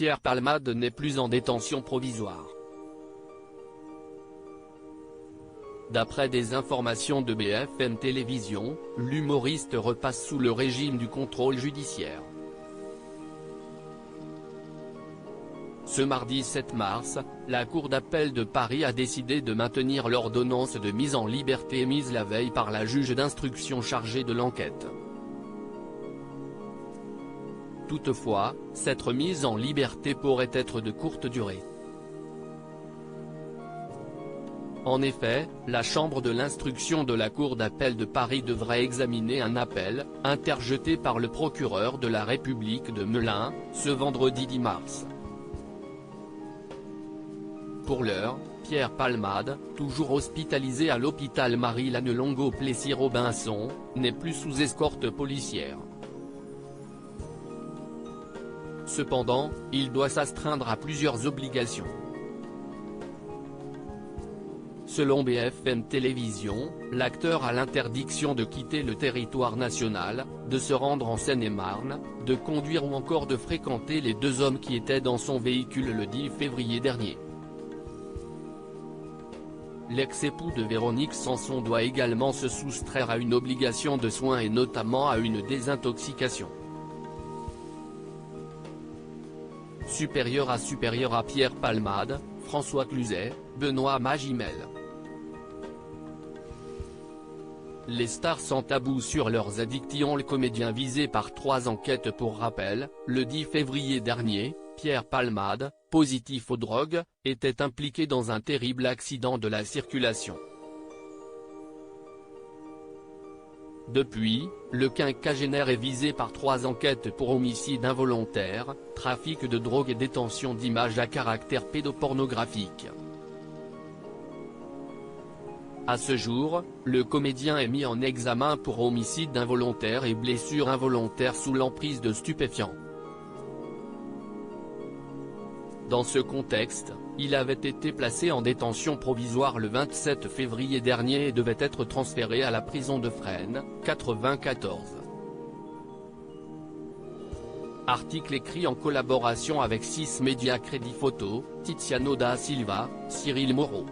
Pierre Palmade n'est plus en détention provisoire. D'après des informations de BFM Télévisions, l'humoriste repasse sous le régime du contrôle judiciaire. Ce mardi 7 mars, la Cour d'appel de Paris a décidé de maintenir l'ordonnance de mise en liberté émise la veille par la juge d'instruction chargée de l'enquête. Toutefois, cette remise en liberté pourrait être de courte durée. En effet, la chambre de l'instruction de la Cour d'appel de Paris devrait examiner un appel, interjeté par le procureur de la République de Melun, ce vendredi 10 mars. Pour l'heure, Pierre Palmade, toujours hospitalisé à l'hôpital Marie-Lannelongo-Plessis-Robinson, n'est plus sous escorte policière. Cependant, il doit s'astreindre à plusieurs obligations. Selon BFM Télévisions, l'acteur a l'interdiction de quitter le territoire national, de se rendre en Seine-et-Marne, de conduire ou encore de fréquenter les deux hommes qui étaient dans son véhicule le 10 février dernier. L'ex-époux de Véronique Sanson doit également se soustraire à une obligation de soins et notamment à une désintoxication. Supérieur à Pierre Palmade, François Cluzet, Benoît Magimel. Les stars sans tabou sur leurs addictions. Le comédien visé par 3 enquêtes pour rappel, le 10 février dernier, Pierre Palmade, positif aux drogues, était impliqué dans un terrible accident de la circulation. Depuis, le quinquagénaire est visé par 3 enquêtes pour homicide involontaire, trafic de drogue et détention d'images à caractère pédopornographique. À ce jour, le comédien est mis en examen pour homicide involontaire et blessure involontaire sous l'emprise de stupéfiants. Dans ce contexte, il avait été placé en détention provisoire le 27 février dernier et devait être transféré à la prison de Fresnes, 94. Article écrit en collaboration avec 6 médias Crédit Photo, Tiziano da Silva, Cyril Moreau.